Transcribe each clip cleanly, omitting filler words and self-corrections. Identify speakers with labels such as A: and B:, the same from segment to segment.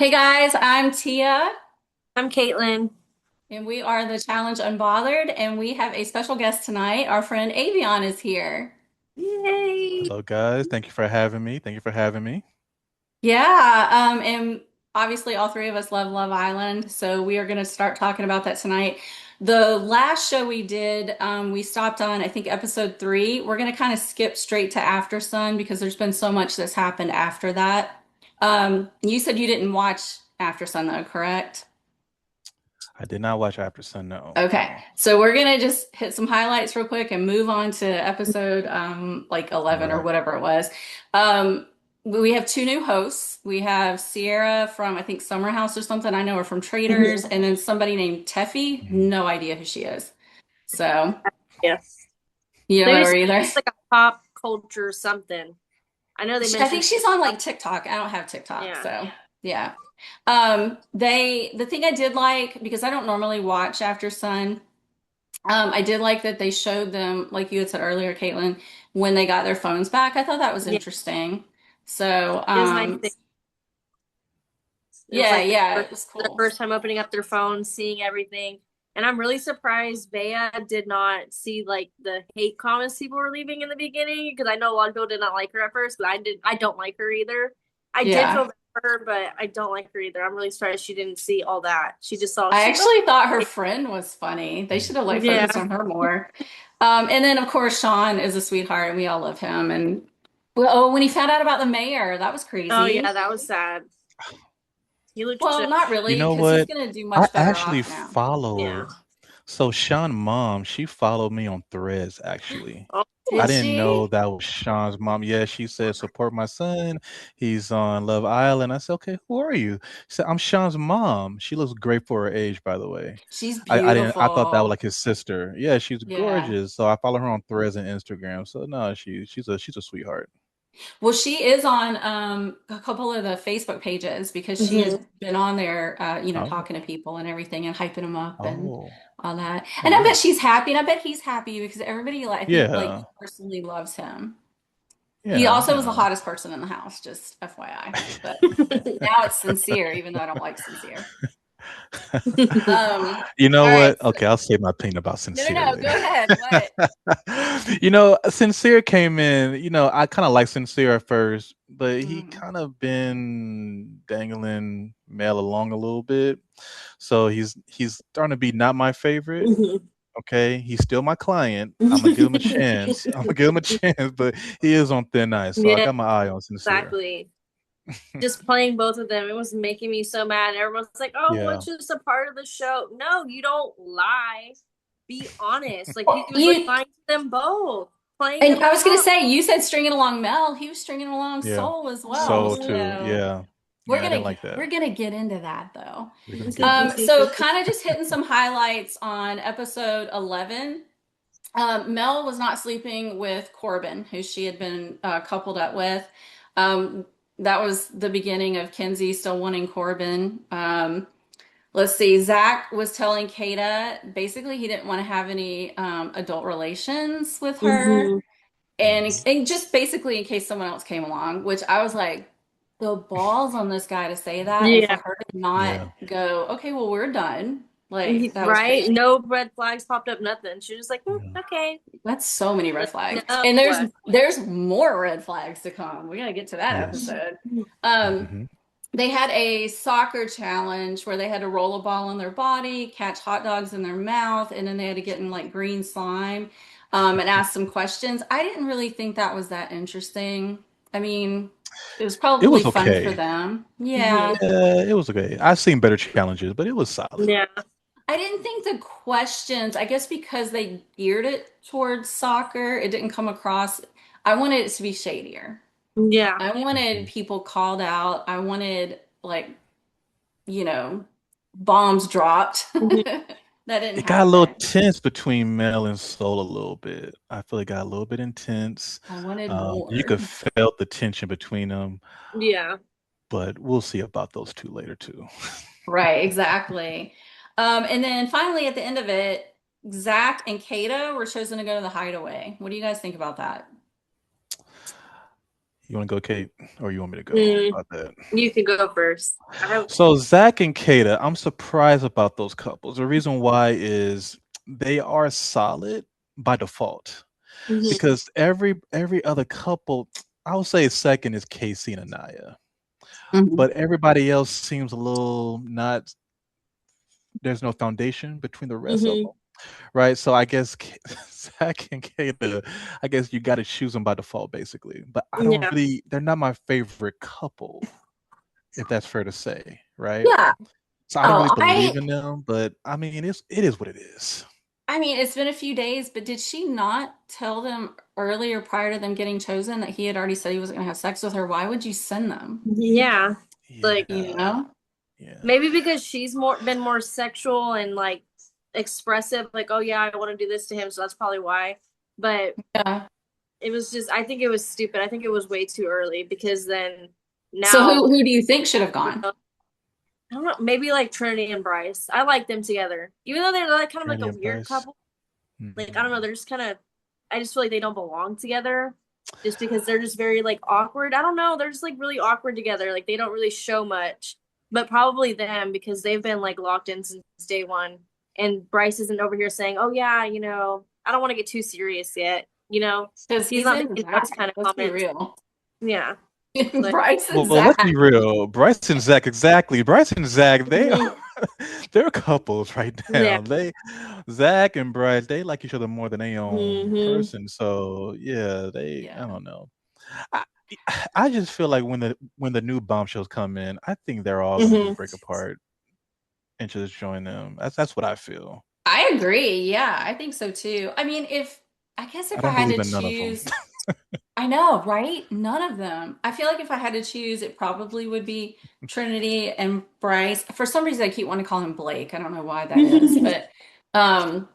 A: Hey guys, I'm Tia,
B: I'm Katelynn.
A: and we are the Challenge Unbothered, and we have a special guest tonight. Our friend Avion is here.
B: Yay!
C: Hello, guys. Thank you for having me. Thank you for having me.
A: Yeah, and obviously all three of us love Love Island, so we are going to start talking about that tonight. The last show we did, we stopped on, I think, episode 3. We're going to kind of skip straight to Aftersun because there's been so much that's happened after that. You said you didn't watch Aftersun though, correct?
C: I did not watch Aftersun. No,
A: Okay,
C: no.
A: so we're gonna just hit some highlights real quick and move on to episode like
C: All
A: 11 or
C: right.
A: whatever it was. Um, we have two new hosts. We have Sierra from I think Summer House or something. I know her from Traders,
B: Mhm.
A: and then somebody named Teffy.
C: Mhm.
A: No idea who she is. So
B: Yeah.
A: you don't know
B: There's
A: her either.
B: like a pop culture something. I know they
A: I think
B: mentioned
A: she's on
B: pop.
A: like TikTok. I don't have TikTok,
B: Yeah.
A: so yeah. The thing I did like because I don't normally watch After Sun. I did like that they showed them, like you had said earlier, Caitlin, when they got their phones back. I thought that was
B: Yeah.
A: interesting. So,
B: It was a nice thing. It was
A: yeah,
B: like
A: yeah, it was
B: the
A: cool.
B: first time opening up their phone, seeing everything. And I'm really surprised Bea did not see like the hate comments people were leaving in the beginning because I know a lot of people did not like her at first, but I don't like her either. I did
A: Yeah.
B: feel bad for her, but I don't like her either. I'm really surprised she didn't see all that. She just saw
A: I
B: she's like,
A: actually thought her friend was funny. They should have like focused
B: yeah.
A: on her more. And then of course Sean is a sweetheart and we all love him. And well, oh, when he found out about the mayor, that was
B: Oh yeah,
A: crazy.
B: that was sad. He looked
A: Well, not
C: You
A: really,
C: know
A: because he's
C: what?
A: gonna do
C: I
A: much better
C: actually
A: off now.
B: yeah.
C: follow. So Sean's mom, she followed me on Threads, actually.
B: Oh,
C: I
A: Did
C: didn't know
A: she?
C: that was Sean's mom. Yeah, she said, support my son. He's on Love Island. I said, okay, who are you? She said, I'm Sean's mom. She looks great for her age, by the way.
A: She's
C: I thought that was
A: beautiful.
C: like his sister. Yeah, she's
A: Yeah.
C: gorgeous. So I follow her on Threads and Instagram. So no, she's a sweetheart.
A: Well, she is on a couple of the Facebook pages because she has
B: hmm
A: been on there,
C: Oh,
A: talking to people and everything and hyping them up and
C: oh,
A: all that.
C: oh,
A: And I bet
C: nice.
A: she's happy, and I bet he's happy because everybody, like, I think, like,
C: Yeah,
A: personally loves him. He
C: yeah,
A: also was the
C: yeah.
A: hottest person in the house, just FYI. But now it's Sincere, even though I don't like Sincere.
C: You know
A: All right.
C: what? Okay, I'll say my opinion about
A: No, no,
C: Sincere
A: no. Go
C: later.
A: ahead. What?
C: Sincere came in. I kind of like Sincere at first, but he
A: Mm.
C: kind of been dangling Mel along a little bit. So he's starting to be not my favorite.
B: hmm
C: Okay, he's still my client. I'm gonna give him a chance. I'm gonna give him a chance, but he is on thin ice. So I
B: Yeah,
C: got my eye on Sincere.
B: exactly. Just playing both of them, it was making me so mad. Everyone's like, "Oh, well,
C: Yeah.
B: it's just a part of the show." No, you don't lie. Be honest. Like he
A: Well,
B: was like lying to them both, playing
A: and
B: them
A: I was gonna
B: off.
A: say, you said stringing along Mel. He was stringing along
C: Yeah.
A: Soul as well.
C: So
B: Mhm.
C: too.
A: So
C: Yeah.
A: we're
C: Yeah, I didn't
A: gonna
C: like that.
A: we're gonna get into that though.
C: We're gonna get into that.
A: So kind of just hitting some highlights on episode 11. Mel was not sleeping with Corbin, who she had been coupled up with. Um, that was the beginning of Kenzie still wanting Corbin. Let's see. Zach was telling Kata basically he didn't want to have any adult relations with her.
B: Mhm.
C: Mhm.
A: And just basically in case someone else came along, which I was like, the balls on this guy to say that and for
B: Yeah.
A: her to not
C: Yeah.
A: go, okay, well, we're done. Like, that was
B: Right?
A: crazy.
B: No red flags popped up, nothing. She was just like,
C: Yeah.
B: okay.
A: That's so many red
B: Like,
A: flags.
B: no,
A: And there's
B: what?
A: there's more red flags to come. We gotta get to that
C: Yes.
A: episode. Um,
C: Hmm.
A: they had a soccer challenge where they had to roll a ball in their body, catch hot dogs in their mouth, and then they had to get in like green slime, and ask some questions. I didn't really think that was that interesting. I mean, it was
C: It
A: probably
C: was
A: fun for
C: okay.
A: them.
B: Mhm.
A: Yeah.
C: Yeah, it was okay. I've seen better challenges, but it was solid.
B: Yeah.
A: I didn't think the questions, I guess because they geared it towards soccer, it didn't come across. I wanted it to be shadier.
B: Yeah.
A: I wanted
C: Mhm.
A: people called out. I wanted like, you know, bombs dropped.
B: Mhm.
A: That didn't
C: It got a little
A: happen.
C: tense between Mel and Soul a little bit. I feel it got a little bit intense.
A: I wanted
C: You
A: more.
C: could felt the tension between them,
B: Yeah.
C: but we'll see about those two later too.
A: Right, exactly. And then finally at the end of it, Zach and Kata were chosen to go to the hideaway. What do you guys think about that?
C: You want to go, Kate, or you want me to go
B: Mm,
C: about that?
B: you can go first.
C: So Zach and Kata, I'm surprised about those couples. The reason why is they are solid by default
B: Mhm.
C: because every other couple, I would say second is Casey and Anaya,
A: Mhm.
C: but everybody else seems a little not. There's no foundation between the rest of them,
B: Mhm.
C: right? So I guess Zach and Kata, I guess you got to choose them by default, basically. But I don't
B: Yeah.
C: really. They're not my favorite couple, if that's fair to say, right?
A: Yeah.
C: So I don't really
A: Oh,
C: believe in them, but I mean, it is what it is.
A: I mean, it's been a few days, but did she not tell them earlier prior to them getting chosen that he had already said he wasn't going to have sex with her? Why would you send them?
B: Yeah. Like
A: You
C: Yeah,
A: know?
C: yeah.
B: maybe because she's been more sexual and like expressive, like, oh yeah, I want to do this to him, so that's probably why. But
A: Yeah.
B: it was just, I think it was stupid. I think it was way too early because then
A: So
B: now,
A: who do you think should have
B: you
A: gone?
B: know, I don't know, maybe like Trinity and Bryce. I like them together, even though they're like kind of like
C: Trinity
B: a
C: and
B: weird
C: Bryce.
B: couple. Like I don't know,
C: Mhm.
B: they're just kind of. I just feel like they don't belong together, just because they're just very like awkward. I don't know, they're just like really awkward together. Like they don't really show much, but probably them because they've been like locked in since day one. And Bryce isn't over here saying, "Oh yeah, I don't want to get too serious yet."
A: Because
B: He's
A: he's
B: not
A: in
B: making those
A: Zach.
B: kind of
A: Let's be
B: comments.
A: real.
B: Yeah, but
A: Bryce and
C: Well, let's be
A: Zach.
C: real. Bryce and Zach, exactly. Bryce and Zach, they
B: mhm,
C: are they're couples right
B: yeah,
C: now. Zach and Bryce, they like each other more than they own
B: hmm
C: person. So yeah, I
A: Yeah.
C: don't know. I I just feel like when the new bombshells come in, I think they're all gonna
B: hmm
C: just break apart and just join them. That's what I feel.
A: I agree. Yeah, I think so too. I mean, I guess
C: I
A: if I
C: don't
A: had
C: believe
A: to
C: in none of them.
A: choose, I know, right? None of them. I feel like if I had to choose, it probably would be Trinity and Bryce. For some reason, I keep wanting to call him Blake. I don't know why that is, but um,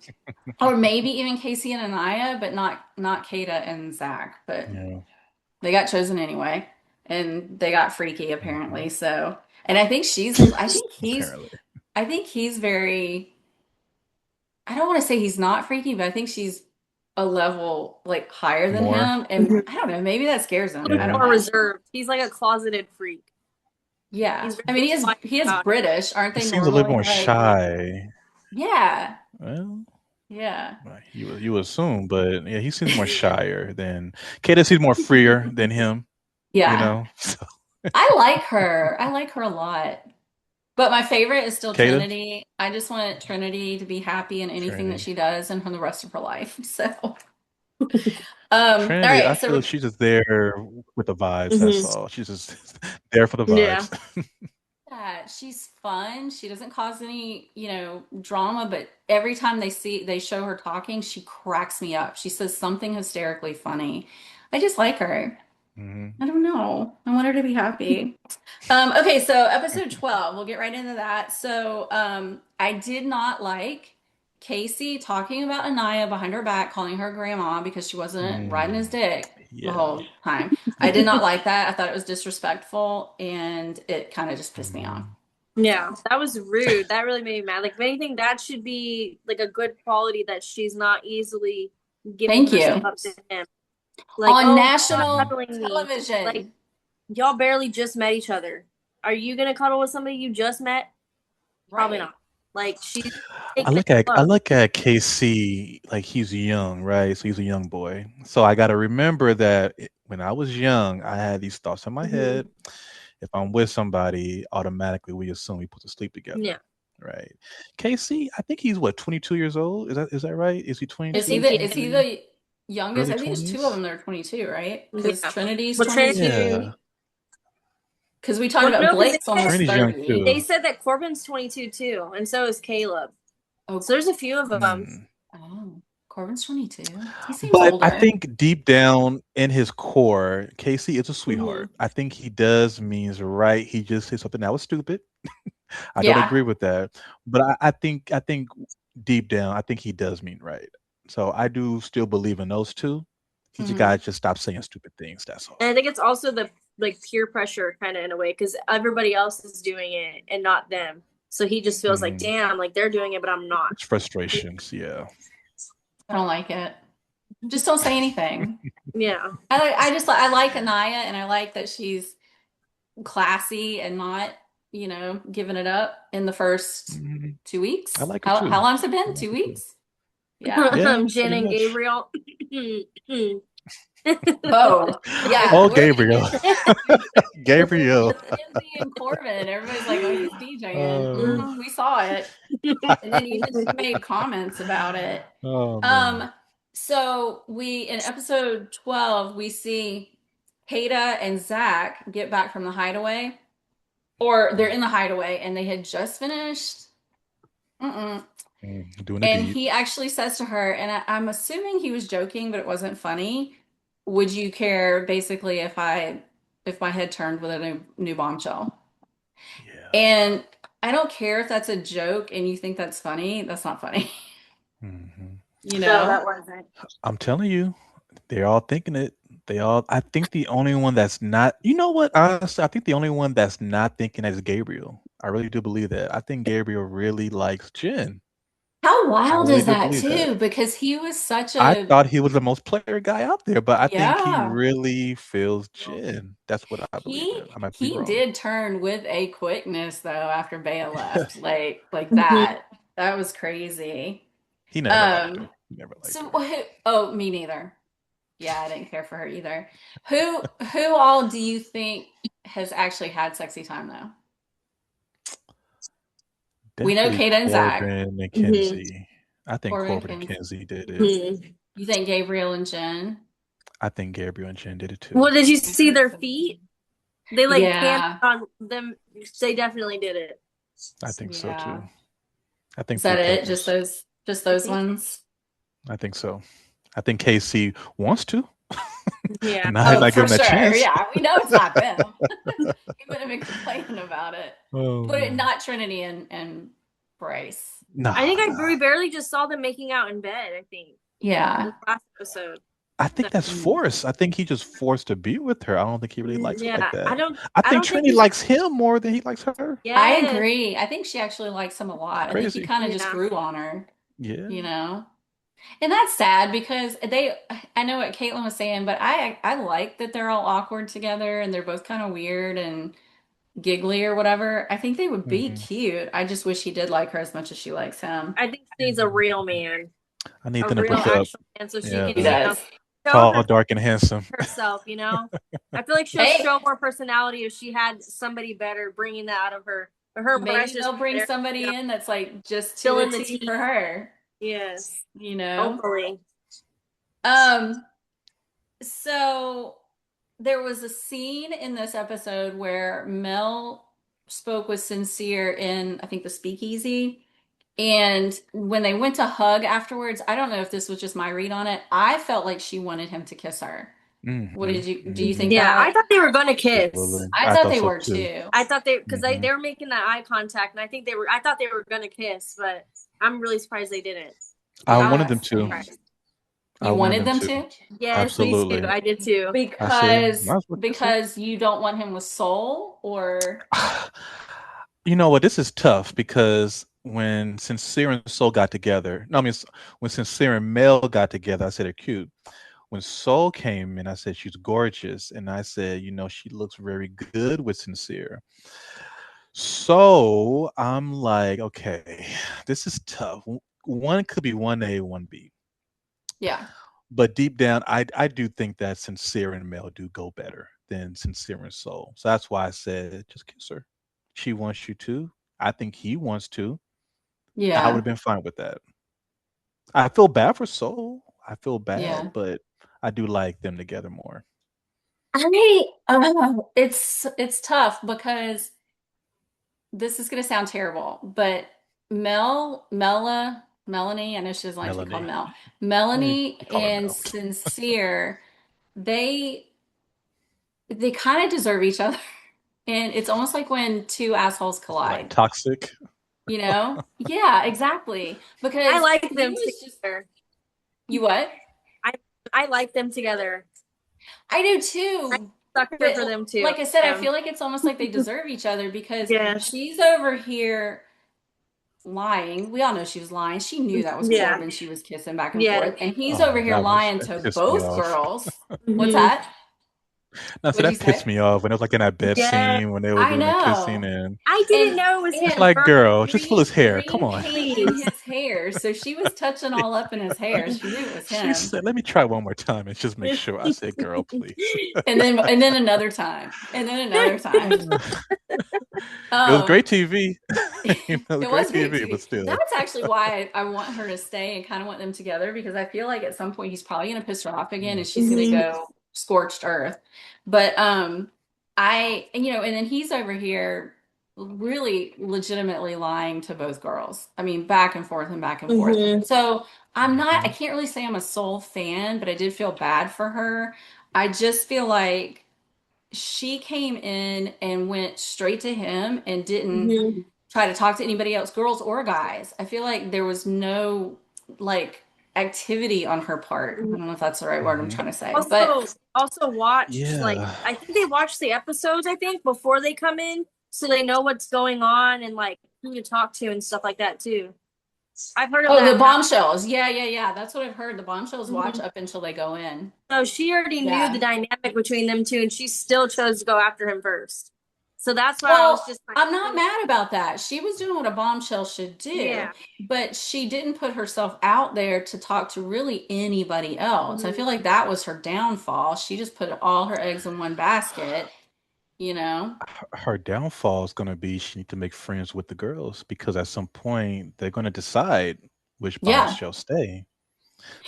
A: or maybe even Casey and Anaya, but not Kata and Zach. But
C: Yeah.
A: they got chosen anyway, and they got freaky apparently.
C: Mhm.
A: So, and
C: Apparently.
A: I think he's very. I don't want to say he's not freaky, but I think she's a level like higher than
C: More.
A: him. And I don't know, maybe that scares
B: a
A: him.
B: little
A: I
B: bit
A: don't
C: Yeah.
B: more
A: know.
B: reserved. He's like a closeted freak.
A: Yeah.
B: He's
A: I mean
B: very quiet
A: he is
B: about it.
A: British. Aren't
C: He
A: they
C: seems a little
A: normally
C: more
A: like
C: shy.
A: yeah.
C: Well,
A: Yeah.
C: you assume, but yeah, he seems more shyer than Kata seems more freer than him, you
A: Yeah.
C: know. So
A: I like her. I like her a lot. But my favorite is still
C: Kata,
A: Trinity. I just want Trinity to be happy in anything that
C: Trinity.
A: she does and for the rest of her life. So, all
C: Trinity, I
A: right. So
C: feel she's just there with the vibes, that's
B: hmm
C: all. She's just there for the
B: Yeah.
C: vibes.
A: yeah, she's fun. She doesn't cause any, drama, but every time they show her talking, she cracks me up. She says something hysterically funny. I just like her.
C: Mhm.
A: I don't know. I want her to be happy. Okay, so episode 12, we'll get right into that. So, I did not like Casey talking about Anaya behind her back, calling her grandma because she wasn't riding his
C: Mm,
A: dick the
C: yeah.
A: whole time. I did not like that. I thought it was disrespectful and it kind of just pissed me off.
C: Mhm.
B: Yeah,
A: So,
B: that was rude. That really made me mad. Like, if anything, that should be like a good quality that she's not easily giving
A: thank
B: herself
A: you.
B: up to him. Like,
A: On
B: oh, you're not
C: Mhm.
A: national
B: cuddling me. Like,
A: television.
B: y'all barely just met each other. Are you gonna cuddle with somebody you just met? Probably
A: Right.
B: not. Like, she's
C: I
B: taking it
C: look at I
B: slow.
C: look at KC like he's young, right? So he's a young boy. So I got to remember that when I was young, I had these thoughts in my
B: Hmm
C: head. If I'm with somebody, automatically we assume we put to sleep together,
B: Yeah,
C: right? KC, I think he's what 22 years old. Is that right? Is he
B: I
A: Is he
C: 22,
B: think he.
A: is he
C: 23,
A: the youngest?
C: early
A: I think there's two of
C: 20s?
A: them that are 22, right? Because
B: Yeah.
A: Trinity's
B: Well, Trinity.
A: 22.
C: Yeah,
A: Because we talked
B: Well,
A: about
B: no, because
A: Blake's almost
C: Trinity's young
A: 30.
B: they
C: too.
B: said that Corbin's 22 too, and so is Caleb.
A: Oh,
B: So there's a few of them.
C: Hmm.
A: oh, Corbin's 22. He seems
C: But I
A: older.
C: think deep down in his core, Casey is a
B: Hmm
C: sweetheart. I think he does means right. He just said something that was stupid. I don't
A: Yeah.
C: agree with that, but I think deep down, I think he does mean right. So I do still believe in those two. He just
A: hmm
C: gotta just stop saying stupid things. That's
B: And I
C: all.
B: think it's also the like peer pressure kind of in a way because everybody else is doing it and not them. So he just feels like,
C: Mhm.
B: damn, like they're doing it, but I'm not.
C: It's frustrations. Yeah.
A: I don't like it. Just don't say anything.
B: Yeah.
A: I like Anaya, and I like that she's classy and not, giving it up in the first
C: Mhm.
A: 2 weeks.
C: I like her
A: How
C: too.
A: long's it
C: I
A: been?
C: like
A: two
C: her too.
A: weeks? Yeah.
C: Yeah,
B: Jen
C: pretty
B: and
C: much.
B: Gabriel.
A: Oh, yeah.
C: Oh,
A: We're gonna get
C: Gabriel.
A: to that.
C: Gabriel.
A: Kenzie and Corbin. Everybody's like, oh, he's DJing.
C: Oh,
A: We saw it. And then even she made comments about it.
C: oh man.
A: Um, so in episode 12, we see Kata and Zach get back from the hideaway, or they're in the hideaway and they had just finished. Mm-mm.
C: Doing a
A: And
C: deed.
A: he actually says to her, and I'm assuming he was joking, but it wasn't funny. Would you care basically if my head turned with a new bombshell?
C: Yeah.
A: And I don't care if that's a joke and you think that's funny. That's not funny.
C: Hmm.
A: You
B: No,
A: know?
B: that wasn't.
C: I'm telling you, they're all thinking it. They all. I think the only one that's not. You know what? Honestly, I think the only one that's not thinking is Gabriel. I really do believe that. I think Gabriel really likes Jen.
A: How
C: I
A: wild
C: really
A: is
C: do
A: that
C: believe that.
A: too? Because he was such
C: I
A: a,
C: thought he was the most player guy out there, but I think he
A: yeah.
C: really feels Jen. That's what I believe in. I might be
A: He
C: wrong.
A: did turn with a quickness though after Bea left. Like that. That was crazy.
C: He never liked her.
A: Um,
C: He never liked
A: so
C: her.
A: oh, me neither. Yeah, I didn't care for her either. Who all do you think has actually had sexy time though? We know
C: Definitely
A: Kata and Zach.
C: Corbin and
B: Mhm.
C: Kenzie. I think
A: Corbin and
C: Corbin and
A: Kenzie.
C: Kenzie did it.
B: Mhm.
A: You think Gabriel and Jen?
C: I think Gabriel and Jen did it too.
B: Well, did you see their feet? They like panned
A: Yeah.
B: on them. They definitely did it.
C: I think so
A: Yeah.
C: too. I
A: Is
C: think
A: that
C: three
A: it? Just
C: couples.
B: I
A: those
B: think.
A: ones?
C: I think so. I think KC wants to,
B: Yeah.
C: and now he's
A: Oh,
C: not
A: for
C: giving that
A: sure.
C: chance.
A: Yeah, we know it's not them. He wouldn't have been complaining about it.
C: Oh
A: But
C: man.
A: not Trinity and Bryce.
B: I think
C: Nah,
B: we
C: nah.
B: barely just saw them making out in bed. I think
A: Yeah.
B: this last episode.
C: I think
B: So,
C: that's
A: Mm.
C: forced. I think he just forced to be with her. I don't think he really likes her like
B: yeah, I
C: that.
B: don't.
C: I
B: I
C: think
B: don't think
C: Trinity
B: he's.
C: likes him more than he likes her.
A: I
B: Yes.
A: agree. I think she actually likes him a lot. I think he
C: Crazy.
A: kind of just
B: Yeah.
A: grew on her,
C: Yeah.
A: you know? And that's sad because I know what Caitlin was saying, but I like that they're all awkward together and they're both kind of weird and giggly or whatever. I think they would be
C: Hmm.
A: cute. I just wish he did like her as much as she likes him.
B: I think she needs a real man,
C: I need
B: a
C: them to
B: real
C: break up.
B: actual man, so she
C: Yeah,
B: can,
A: He
C: man.
A: does.
B: show
C: Tall, dark, and handsome.
B: herself. I feel like she'll
A: Hey,
B: show more personality if she had somebody better bringing that out of her. But her
A: maybe
B: impression is
A: they'll bring
B: there.
A: somebody in that's like just to
B: Fill
A: a
B: in the
A: T
B: tea.
A: for her,
B: Yes,
A: you know?
B: hopefully.
A: Um, so there was a scene in this episode where Mel spoke with Sincere in, I think, the speakeasy. And when they went to hug afterwards, I don't know if this was just my read on it. I felt like she wanted him to kiss her. What
C: Hmm.
A: do you think
B: Yeah, I
A: that?
B: thought they were gonna kiss.
C: Absolutely.
A: I
C: I
A: thought
C: thought
A: they
C: so
A: were
C: too.
A: too.
B: I thought because
C: Hmm.
B: they were making that eye contact, and I think they were. I thought they were gonna kiss, but I'm really surprised they didn't.
C: I
A: Yeah,
C: wanted them
A: that's
C: to.
A: strange.
C: I
A: You
C: wanted
A: wanted
C: them
A: them
C: to.
A: to?
B: Yes, me too.
C: Absolutely.
B: I did too.
C: I said, might as well kiss her.
A: Because you don't want him with Soul or
C: You know what? This is tough because when Sincere and Soul got together, no, I mean, when Sincere and Mel got together, I said they're cute. When Soul came in, I said she's gorgeous. And I said, she looks very good with Sincere. So I'm like, okay, this is tough. One could be 1A, 1B.
A: yeah.
C: But deep down, I do think that Sincere and Mel do go better than Sincere and Soul. So that's why I said just kiss her. She wants you to. I think he wants to. I would
A: Yeah.
C: have been fine with that. I feel bad for Soul. I feel
A: Yeah.
C: bad, but I do like them together more.
A: It's tough because this is going to sound terrible, but Melanie, I know she doesn't like to be called
C: Melanie.
A: Mel.
C: We
A: Melanie
C: call her
A: and
C: Mel.
A: Sincere, they they kind of deserve each other. And it's almost like when two assholes
C: Like
A: collide,
C: toxic.
A: you know? Yeah, exactly.
B: I
A: Because
B: like
A: he
B: them
A: was just,
B: together.
A: you what?
B: I I like them together.
A: I do
B: I
A: too.
B: sucker
A: But
B: for them too.
A: like I said, I
B: Yeah.
A: feel like it's almost like they deserve each other because
B: Yes.
A: she's over here lying. We all know she was lying. She knew that was
B: Yeah.
A: Corbin she was kissing back and
B: Yeah.
A: forth. And he's over
C: Oh,
A: here lying
C: that
A: to
C: pissed me
A: both
C: off.
A: girls. What's
B: Hmm.
A: that?
C: No, so
A: What'd you
C: that pissed
A: say?
C: me off when it was like in that bed
B: Yeah.
C: scene when they were
A: I
C: doing the kissing,
A: know.
C: and
B: I didn't
A: And
B: know it was
C: it's
B: him
A: and
C: like,
B: first.
C: girl, just pull his hair. Come
A: green
C: on.
A: paint in
B: Please.
A: his hair. So she was touching all up in his hair. She knew it was
C: She
A: him.
C: said, "Let me try one more time and just make sure." I said, "Girl, please."
A: And then another time. And then another time.
C: It was great
A: Um
C: TV. It was
A: It
C: great
A: was great
C: TV, but
A: TV.
C: still.
A: That's actually why I want her to stay and kind of want them together because I feel like at some point he's probably going to piss her off again and she's going to
B: Mhm.
A: go scorched earth. But and then he's over here really legitimately lying to both girls. I mean, back and forth and back and forth.
B: Mhm.
A: So I
C: Mhm.
A: can't really say I'm a sole fan, but I did feel bad for her. I just feel like she came in and went straight to him and didn't
B: Mhm.
A: try to talk to anybody else, girls or guys. I feel like there was no like activity on her part. I don't know if that's the right word I'm
C: Mhm.
A: trying to say, but
B: Also watch like
C: Yeah.
B: I think they watch the episodes I think before they come in so they know what's going on and like who to talk to and stuff like that too. I've heard of
A: oh, the
B: that happen.
A: bombshells. Yeah, yeah, yeah. That's what I've heard. The bombshells watch
B: Mhm.
A: up until they go in.
B: So she already knew the
A: Yeah.
B: dynamic between them two and she still chose to go after him first. So that's why I was
A: Well,
B: just like,
A: I'm not mad about that. She was doing what a bombshell should do,
B: yeah.
A: but she didn't put herself out there to talk to really anybody else. I feel
B: Mhm.
A: like that was her downfall. She just put all her eggs in one basket, you know?
C: Her downfall is going to be she need to make friends with the girls because at some point they're going to decide which bonds
A: Yeah.
C: shall stay.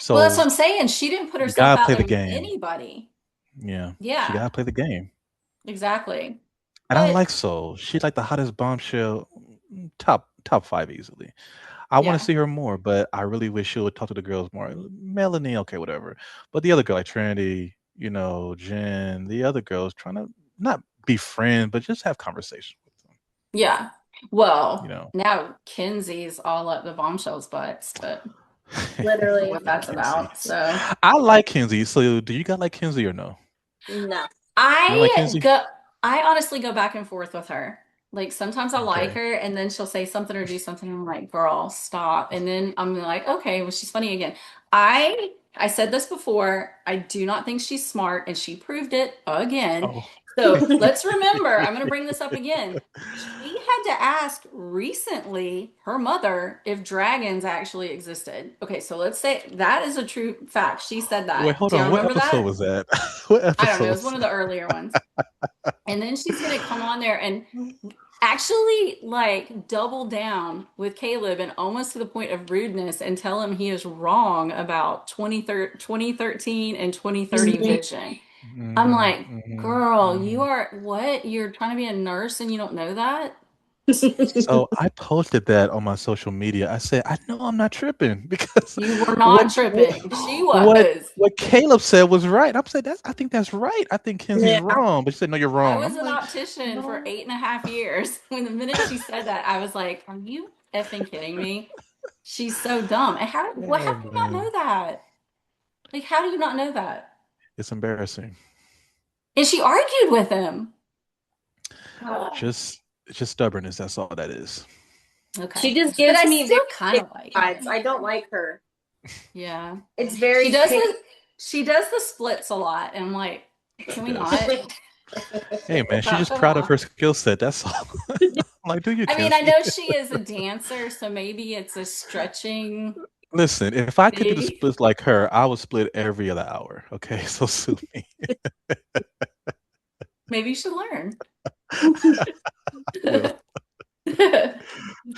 A: Well, that's what
C: So
A: I'm saying. She didn't put
C: you
A: herself
C: gotta
A: out
C: play
A: there
C: the
A: with
C: game.
A: anybody.
C: Yeah, she
A: Yeah,
C: gotta play the game.
A: exactly.
C: And I
A: But
C: like Soul. She's like the hottest bombshell, top five easily. I want to
A: yeah,
C: see her more, but I really wish she would talk to the girls more. Melanie, okay, whatever. But the other girl, like Trinity, Jen, the other girls, trying to not be friends, but just have conversation with them.
A: yeah.
C: You
A: Well,
C: know,
A: now Kenzie's all up the bombshells' butts, but I don't know
B: Literally.
A: what that's
C: Kinsey.
A: about. So
C: I like Kinsey. So, do you guys like Kinsey or no?
B: No.
C: You don't like
A: I
C: Kinsey?
A: go, I honestly go back and forth with her. Like sometimes I like
C: Okay.
A: her, and then she'll say something or do something. And I'm like, girl, stop. And then I'm like, okay, well, she's funny again. I said this before. I do not think she's smart, and she proved it again.
C: Oh.
A: So let's remember, I'm going to bring this up again. She had to ask recently her mother if dragons actually existed. Okay, so let's say that is a true fact. She said
C: Wait,
A: that.
C: hold
A: Do you
C: on. What
A: remember
C: episode
A: that?
C: was that? What
A: I don't know.
C: episode
A: It was
C: was
A: one of the
C: that?
A: earlier ones. And then she's going to come on there and actually like double down with Caleb and almost to the point of rudeness and tell him he is wrong about 2013 and 2030
B: Mhm.
A: vision. I'm
C: Hmm.
A: like,
C: Hmm.
A: girl, you
C: Hmm.
A: are what? You're trying to be a nurse and you don't know that?
C: So I posted that on my social media. I said, I know I'm not tripping because
A: You were
C: what
A: not
C: what
A: tripping. She
C: what
A: was.
C: what Caleb said was right. I'm saying I think that's right. I think Kenzie's
B: Yeah.
C: wrong. But she said, no, you're
A: I
C: wrong.
A: was
C: I'm
A: an
C: like,
A: optician for
C: no.
A: 8.5 years. When the minute she said that, I was like, are you effing kidding me? She's so dumb. And how
C: Oh
A: do you not know
C: man.
A: that? Like, how do you not know that?
C: It's embarrassing.
A: And she argued with him.
C: Just just stubbornness, that's all that is.
A: Okay.
B: She just
A: But
B: gives
A: I
B: me
A: still
B: very
A: kind
B: big
A: of like
B: vibes.
A: her.
B: I don't like her.
A: Yeah.
B: It's
A: She
B: very
A: does
B: picky.
A: the splits a lot. And I'm like,
C: She
A: can we
C: does.
A: not?
C: Hey man, she's
A: Knock
C: just
A: them
C: proud of her
A: off.
C: skill set. That's all. I'm like, do you,
A: I mean, I
C: Kenzie?
A: know she is a dancer, so maybe it's a stretching
C: Listen, if I could do the
A: fee.
C: splits like her, I would split every other hour. Okay, so sue me.
A: Maybe you should learn.
C: Well,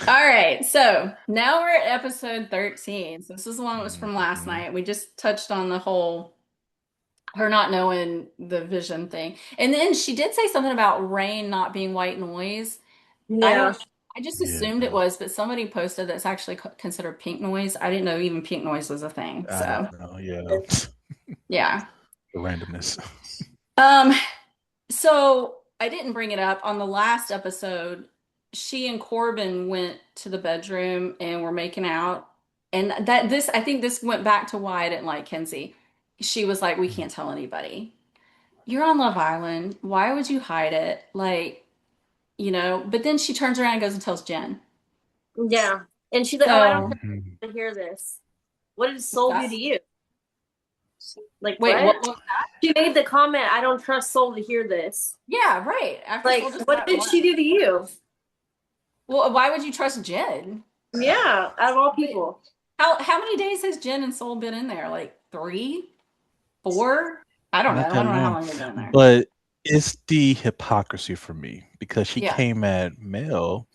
A: All right, so now we're at episode 13. So this is the one that was from last
C: mhm.
A: night. We just touched on the whole her not knowing the vision thing. And then she did say something about rain not being white noise. I
B: Yeah.
A: don't I just assumed it
C: Yeah,
A: was, but somebody posted that's actually considered pink noise. I didn't know even pink noise was a thing.
C: I
A: So,
C: didn't know. Yeah,
A: yeah.
C: the randomness.
A: Um So I didn't bring it up on the last episode. She and Corbin went to the bedroom and were making out. And I think this went back to why I didn't like Kenzie. She was like, we can't tell anybody. You're on Love Island. Why would you hide it? Like, but then she turns around and goes and tells Jen.
B: Yeah. And she's like, "Oh, I don't
A: So
C: Mhm.
B: want to hear this." What did Soul do to
A: that's
B: you? Like
A: wait,
B: what?
A: what was
B: She made the comment, "I don't trust Soul to hear this."
A: yeah, right. After
B: Like,
A: Soul just
B: what
A: got
B: did she
A: blessed.
B: do to you?
A: Well, why would you trust Jen?
B: Yeah, out of all people.
A: How many days has Jen and Soul been in there? Like 3, 4? I don't know.
C: Not
A: I
C: that
A: don't know how
C: long.
A: long they've been in there.
C: But it's the hypocrisy for me because she
A: Yeah.
C: came at Mel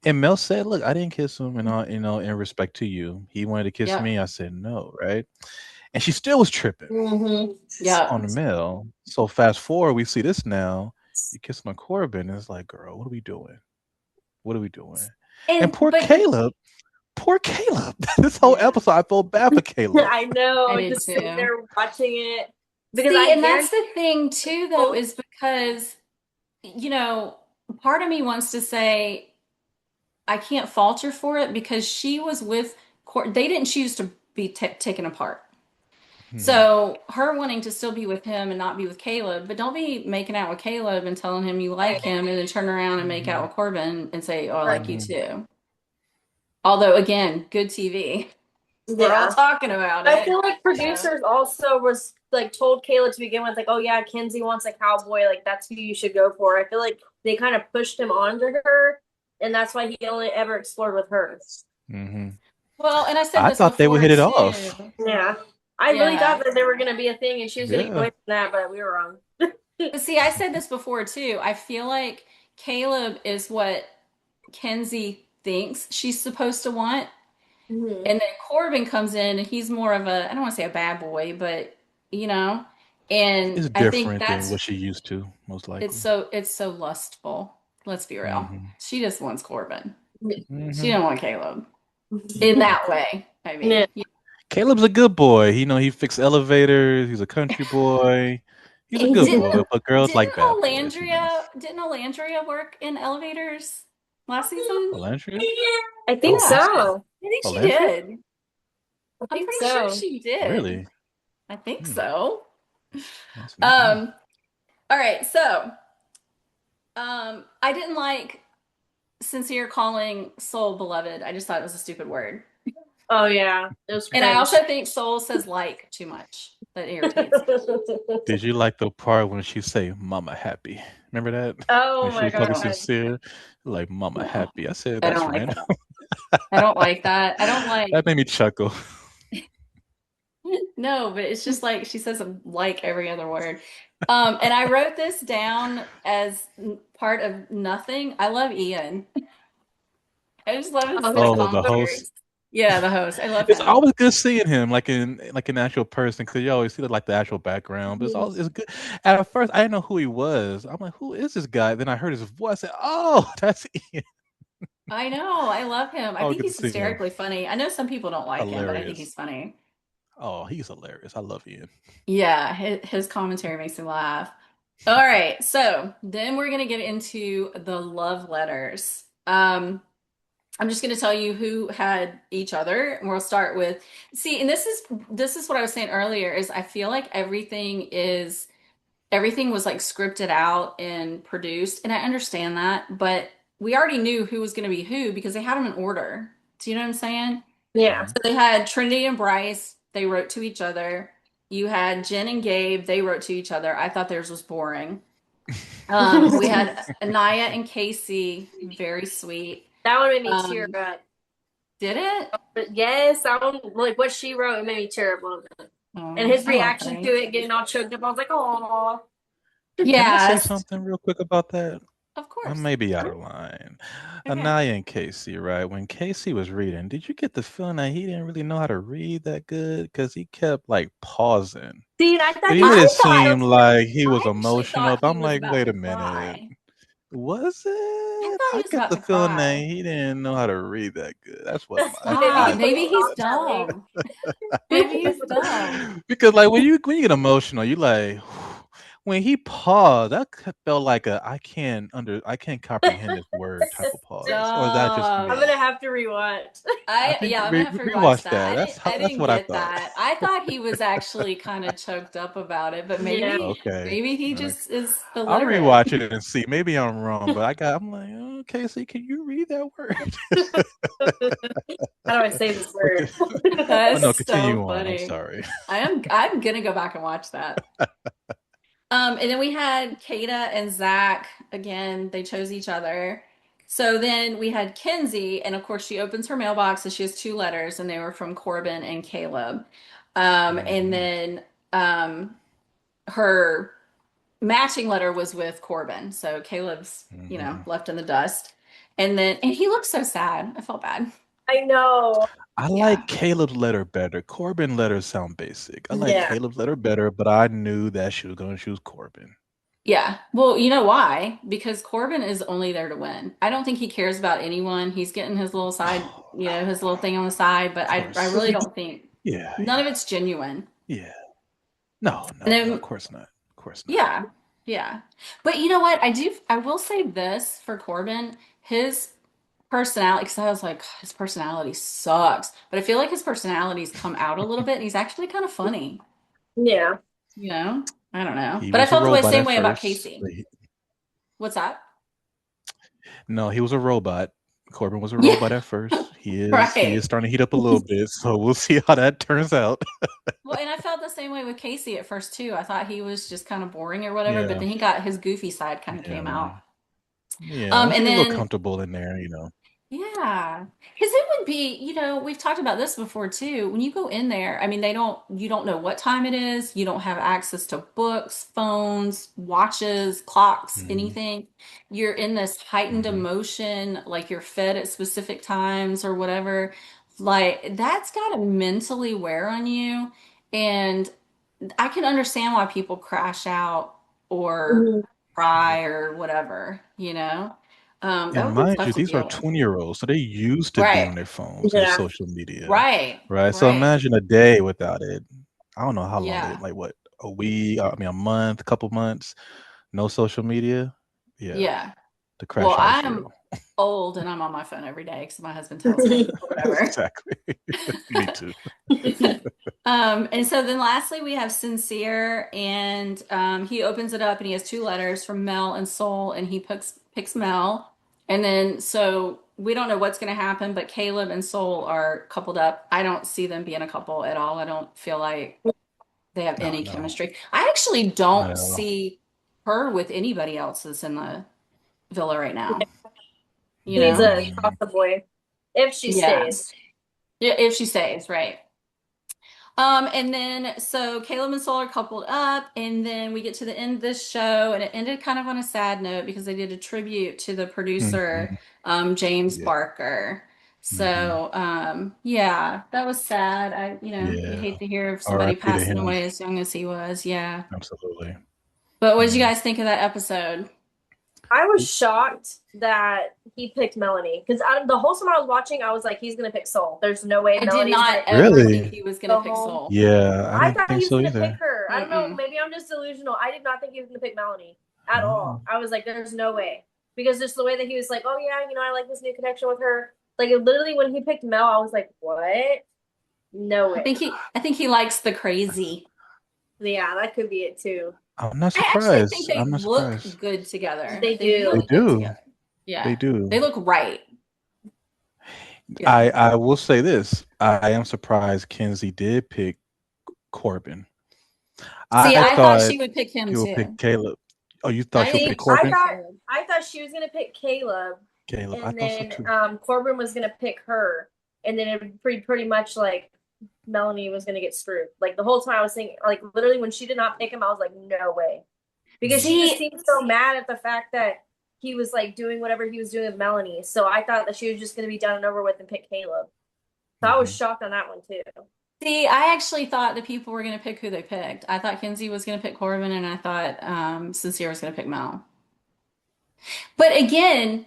C: and Mel said, "Look, I didn't kiss him, and all, in respect to you, he wanted to kiss
A: Yep.
C: me. I said no, right?" And she still was tripping
A: Yep.
C: on Mel. So fast forward, we see this now. You kissing on Corbin, and it's like, girl, what are we doing? What are we doing? And
B: And
C: poor
B: but
C: Caleb, poor Caleb. This whole
A: Yeah.
C: episode, I felt bad for Caleb.
B: I
A: I
B: know,
A: did
B: just sitting
A: too.
B: there watching it because
A: See,
B: I
A: and that's
B: guarantee.
A: the thing too, though, is because, you know, part of me wants to say I can't fault her for it because she was with they didn't choose to be taken apart.
C: Hmm.
A: So her wanting to still be with him and not be with Caleb, but don't be making out with Caleb and telling him you like him and then turn around and make out
C: Hmm.
A: with Corbin and say, "Oh, I like you
C: Hmm.
A: too." Although again, good TV. We're all
B: Yeah.
A: talking about
B: I
A: it.
B: feel like
A: So,
B: producers also was like told Kayla to begin with, like, "Oh yeah, Kenzie wants a cowboy, like that's who you should go for." I feel like they kind of pushed him onto her, and that's why he only ever explored with her.
C: Hmm.
A: well, and I said
C: I
A: this
C: thought they would
A: before
C: hit it off.
A: too.
B: Yeah. I really
A: Yeah.
B: thought that they were gonna be a thing and she was gonna get away
C: Yeah.
B: from that, but we were wrong.
A: But see, I said this before too. I feel like Caleb is what Kenzie thinks she's supposed to want.
B: Hmm.
A: And then Corbin comes in and he's more of a, I don't want to say a bad boy, but you know, and
C: It's
A: I think
C: different than
A: that's
C: what she used to, most likely.
A: it's so lustful. Let's be real.
C: Hmm.
A: She just wants Corbin. She
C: Hmm.
A: don't want Caleb in
C: Hmm.
A: that way. I
B: Yeah.
A: mean,
C: Caleb's a good boy. He fixed elevators. He's a country boy. He's a
B: He
C: good
B: did.
A: didn't
C: boy, but girls like bad boys.
A: Didn't Alandria work in elevators last season?
C: Alantria?
B: I think
C: Oh,
A: Yeah,
C: this
B: so.
A: I think she
C: Alantria?
A: did.
B: I
A: I'm
B: think
A: pretty sure
B: so.
A: she did.
C: Really?
A: I think
C: Hmm.
A: so.
C: That's new to me.
A: Um, all right, so I didn't like Sincere calling Soul beloved. I just thought it was a stupid word.
B: Oh yeah, it was
A: And I
B: cringe.
A: also think Soul says like too much. That irritates me.
C: Did you like the part when she say "Mama happy"? Remember that
B: Oh
C: when she
B: my
C: was talking
B: god.
C: sincere, like "Mama
A: No,
C: happy"? I said
A: I
C: that's
A: don't like
C: random.
A: that. I don't like that. I don't like
C: That made me chuckle.
A: no, but it's just like she says like every other word. And I wrote this down as part of nothing. I love Ian. I just love his,
B: Oh,
A: his
B: he's
C: Oh,
B: the
C: the host.
A: commentary. Yeah, the host. I love
C: It's
A: him.
C: always good seeing him, like an actual person, because you always see like the actual background. But it's good. At first, I didn't know who he was. I'm like, who is this guy? Then I heard his voice. I said, oh, that's Ian.
A: I know. I love him. I
C: Oh,
A: think
C: good to
A: he's
C: see him.
A: hysterically funny. I know some people don't like him, but I think
C: Hilarious.
A: he's funny.
C: Oh, he's hilarious. I love Ian.
A: Yeah, his commentary makes me laugh. All right, so then we're gonna get into the love letters. I'm just gonna tell you who had each other, and we'll start with see, and this is what I was saying earlier, is I feel like everything was like scripted out and produced, and I understand that, but we already knew who was gonna be who because they had them in order. Do you know what I'm saying?
B: yeah.
C: Mhm.
A: So they had Trinity and Bryce, they wrote to each other. You had Jen and Gabe, they wrote to each other. I thought theirs was boring. We had Anaya and Casey, very sweet.
B: That one made me tear
A: Um,
B: up.
A: did it?
B: But yes, that one, like what she wrote, it made me tear up a little bit. And
A: Oh,
B: his
A: I love
B: reaction to
A: Grace.
B: it, getting all choked up, I was like, "Oh,
C: Can I say
A: Yes,
C: something real quick about that?
A: of
C: I
A: course.
C: may be out of line.
A: Okay.
C: Anaya and Casey, right? When Casey was reading, did you get the feeling that he didn't really know how to read that good? Because he kept like pausing.
B: see, I thought
C: But
B: he
C: he
B: was
C: made
A: I
C: it
A: thought
C: seem like he was
A: I actually
C: emotional.
A: thought
C: But
A: he
C: I'm
A: was
C: like,
A: about
C: wait
A: to
C: a minute.
A: cry.
C: Was
A: I
C: it?
A: thought he
C: I
A: was
C: get
A: about
C: the
A: to
C: feeling that
A: cry.
C: he didn't know how to read that good. That's what
B: maybe
C: I
A: Stop.
B: he was
A: Maybe
C: thought
A: he's
C: about
B: that way.
A: dumb. Maybe he's dumb.
C: it. Because like when you get emotional, you like when he paused, that felt like a I can't comprehend this word type of pause. Or is that just
B: I'm
A: Stop.
C: me?
B: gonna have to rewatch.
C: I think
A: I'm gonna have to rewatch
C: rewatch
A: that.
C: that.
A: I
C: That's
A: didn't
C: what I
A: get
C: thought.
A: that. I thought he was actually kind of choked up about it, but
B: Yeah.
C: Okay.
A: maybe he
C: Okay.
A: just is
C: I'll
A: illiterate.
C: rewatch it and see. Maybe I'm wrong, but I'm like, oh, Casey, can you read that word?
B: How do I say this
C: Okay.
B: word?
C: Oh
A: That's
C: no,
A: so
C: continue on. I'm
A: funny.
C: sorry.
A: I'm gonna go back and watch that. And then we had Kata and Zach again. They chose each other. So then we had Kenzie, and of course she opens her mailbox and she has two letters, and they were from Corbin and Caleb. And
C: Hmm.
A: then her matching letter was with Corbin. So Caleb's,
C: Hmm.
A: left in the dust. And he looked so sad. I felt bad.
B: I know.
C: I
A: Yeah.
C: like Caleb's letter better. Corbin letters sound basic. I like
B: Yeah.
C: Caleb's letter better, but I knew that she was going to choose Corbin.
A: Yeah. Well, you know why? Because Corbin is only there to win. I don't think he cares about anyone. He's getting his little side,
C: Oh,
A: his little thing on the side,
C: of
A: but I
C: course.
A: really don't think
C: Yeah,
A: none of
C: yeah,
A: it's genuine.
C: yeah. No,
A: And
C: no, no. Of
A: then,
C: course not. Of course not.
A: yeah, yeah. But you know what? I will say this for Corbin, his personality, because I was like, his personality sucks. But I feel like his personality's come out a little bit and he's actually kind of funny,
B: Yeah.
A: you know? I don't know.
C: He
A: But I
C: was a
A: felt the
C: robot
A: same
C: at
A: way about
C: first.
A: Casey. What's that?
C: No, he was a robot. Corbin was a
A: Yeah,
C: robot at first. He is
A: right.
C: starting to heat up a little bit, so we'll see how that turns out.
A: Well, and I felt the same way with Casey at first too. I thought he was just kind of boring or whatever, but
C: Yeah,
A: then he got his goofy side kind of came
C: yeah,
A: out.
C: yeah. Once you
A: And
C: get a little
A: then
C: comfortable in there.
A: yeah, because it would be, we've talked about this before too. When you go in there, I mean, you don't know what time it is. You don't have access to books, phones, watches, clocks,
C: Hmm.
A: anything. You're in this heightened
C: Hmm.
A: emotion, like you're fed at specific times or whatever. Like that's got to mentally wear on you. And I can understand why people crash out or
B: Mhm.
A: cry or whatever. That
C: And
A: would be
C: mind
A: tough
C: you,
A: to
C: these are
A: deal with.
C: 20-year-olds, so they used to be
A: Right,
C: on their phones and
B: Yeah.
C: social media,
A: right,
C: right? So
A: right.
C: imagine a day without it. I don't know how long
A: Yeah,
C: like what, a week, I mean, a month, couple months, no social media. Yeah,
A: yeah.
C: the
A: Well,
C: crash out is
A: I'm
C: real.
A: old and I'm on my phone every day because my husband tells me or whatever.
C: Exactly. Me too.
A: And so then lastly, we have Sincere, and he opens it up and he has two letters from Mel and Soul, and he picks Mel. And then so we don't know what's going to happen, but Caleb and Soul are coupled up. I don't see them being a couple at all. I don't feel like they have
C: No,
A: any
C: no,
A: chemistry. I actually
C: not
A: don't
C: at all.
A: see her with anybody else that's in the villa right now. You
B: Needs
A: know?
B: a
C: Mm,
B: Shaka boy if she
A: Yeah.
B: stays.
A: Yeah, if she stays, right. And then so Caleb and Soul are coupled up, and then we get to the end of this show, and it ended kind of on a sad note because they did a tribute to the producer,
C: mhm,
A: James
C: yeah,
A: Barker.
C: mhm,
A: So, yeah, that was sad. You
C: yeah.
A: hate to hear of somebody
C: R.I.P. to
A: passing
C: him.
A: away as young as he was. Yeah.
C: Absolutely.
A: But what did you
C: Yeah.
A: guys think of that episode?
B: I was shocked that he picked Melanie because out of the whole time I was watching, I was like, he's gonna pick Soul. There's no way
A: I did
B: Melanie's
A: not
B: gonna
A: ever think
C: Really?
A: he was going to
B: go
A: pick
B: home.
A: Soul.
C: Yeah, I
B: I
C: didn't
B: thought
C: think
B: he was
C: so
B: gonna pick
C: either.
B: her. I don't know.
A: Mm-mm.
B: Maybe I'm just delusional. I did not think he was gonna pick Melanie at
C: Oh.
B: all. I was like, there's no way because just the way that he was like, oh yeah, I like this new connection with her. Like literally when he picked Mel, I was like, what? No way.
A: I think he likes the crazy.
B: Yeah, that could be it too.
C: I'm not
A: I actually think
C: surprised.
A: they
C: I'm not
A: look
C: surprised.
A: good together.
B: They
A: They
C: They
B: do.
A: look good
C: do.
A: together. Yeah.
C: They do.
A: They look right. Yeah.
C: I will say this. I am surprised Kenzie did pick Corbin.
A: See,
C: I
A: I thought
C: thought
A: she would pick him
C: you would pick
A: too.
C: Caleb. Oh, you thought
A: I
C: she would
A: didn't
C: pick
B: See,
A: think she
B: I
A: would
C: Corbin?
A: pick
B: thought
A: Caleb.
B: I thought she was gonna pick Caleb,
C: Caleb. I
B: and
C: thought so
B: then
C: too.
B: Corbin was gonna pick her, and then it would pretty much like Melanie was gonna get screwed. Like the whole time I was thinking, like literally when she did not pick him, I was like, no way, because she just
A: See,
B: seemed so mad at the fact that he was like doing whatever he was doing with Melanie. So I thought that she was just gonna be done and over with and pick Caleb. So I was
C: Hmm.
B: shocked on that one too.
A: see, I actually thought the people were going to pick who they picked. I thought Kinsey was going to pick Corbin, and I thought Sincere was going to pick Mel. But again,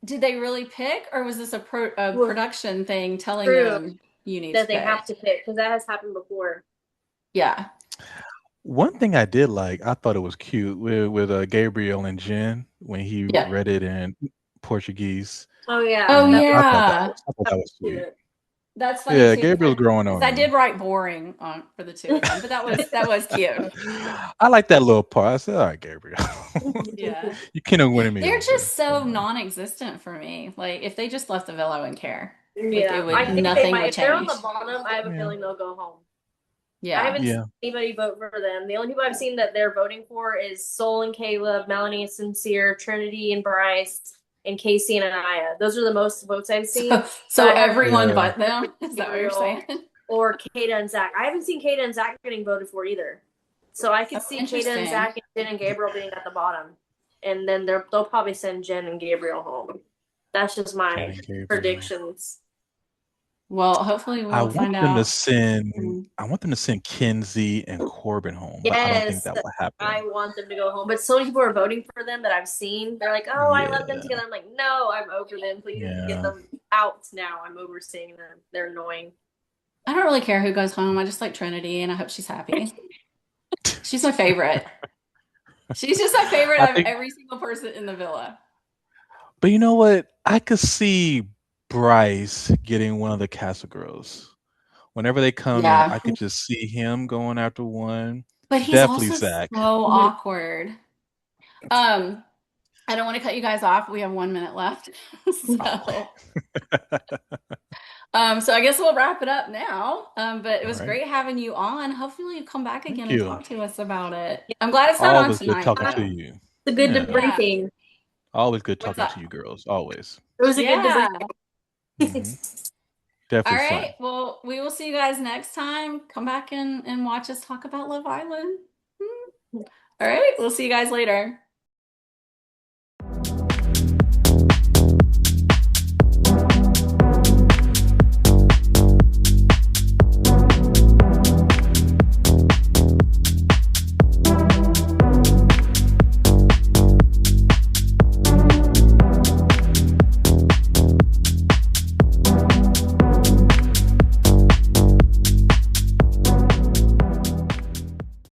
A: did they really pick, or was this a
B: Well,
A: production thing telling
B: true
A: them you need to
B: that they have
A: pick?
B: to pick because that has happened before.
A: Yeah.
C: One thing I did like, I thought it was cute with Gabriel and Jen when he
A: Yeah.
C: read it in Portuguese.
B: Oh yeah.
A: Oh
C: I
A: yeah.
C: thought that was sweet.
B: Cute.
A: That's funny
C: Yeah,
A: too
C: Gabriel's growing
A: because
C: on
A: I
C: me.
A: did write boring for the two of them, but that was cute.
C: I like that little part. I said, all right, Gabriel.
A: Yeah.
C: You kind of winning me
A: They're
C: over.
A: just so
C: Don't worry.
A: non-existent for me. Like if they just left the villa, I wouldn't care. Like
B: Yeah,
A: it
B: I
A: would
B: think they
A: nothing
B: might.
A: would
B: If they're on the
A: change.
B: bottom, I have a
C: Yeah.
B: feeling they'll go home. I
A: Yeah.
B: haven't seen
C: Yeah.
B: anybody vote for them. The only people I've seen that they're voting for is Soul and Caleb, Melanie and Sincere, Trinity and Bryce, and Casey and Anaya. Those are the most votes I've
A: So
B: seen.
A: so
B: But I haven't
A: everyone
C: Yeah.
A: but them? Is that what you're
B: Gabriel
A: saying?
B: or Kata and Zach. I haven't seen Kata and Zach getting voted for either. So I could
A: Oh,
B: see Kata and
A: interesting.
B: Zach and Jen and Gabriel being at the bottom. And then they'll probably send Jen and Gabriel home. That's just
C: Jen
B: my
C: and Gabriel.
B: predictions.
A: Well, hopefully
C: I
A: we'll
C: want
A: find
C: them to
A: out.
C: send.
A: Mm.
C: I want them to send Kenzie and Corbin home, but I don't think
B: Yes,
C: that will
B: I
C: happen.
B: want them to go home. But so many people are voting for them that I've seen. They're like, oh, I love them
C: Yeah.
B: together. I'm like, no, I'm over them. Please get
C: Yeah.
B: them out now. I'm overseeing them. They're annoying.
A: I don't really care who goes home. I just like Trinity and I hope she's happy. She's my favorite. She's just my favorite
C: I
A: of
C: think,
A: every single person in the villa.
C: but you know what? I could see Bryce getting one of the Castle girls. Whenever they come in,
A: Yeah.
C: I could just see him going after one.
A: But he's
C: Definitely
A: also
C: Zach.
A: so awkward. Um, I don't want to cut you guys off. We have 1 minute left.
C: Oh,
A: So, so I guess we'll wrap it up now. But it
C: all
A: was
C: right.
A: great having you on. Hopefully you come back again
C: Thank
A: and
C: you.
A: talk to us about it. I'm glad it's not on
C: Always good
A: tonight
C: talking to
A: though.
C: you.
B: It's a good
C: Yeah.
A: Yeah.
B: debriefing.
C: Always good
A: What's
C: talking to
A: up?
C: you girls. Always.
B: It was a good
A: Yeah.
B: debriefing.
C: Hmm.
A: All
C: Definitely
A: right.
C: fun.
A: Well, we will see you guys next time. Come back and watch us talk about Love Island. Hmm. All right. We'll see you guys later.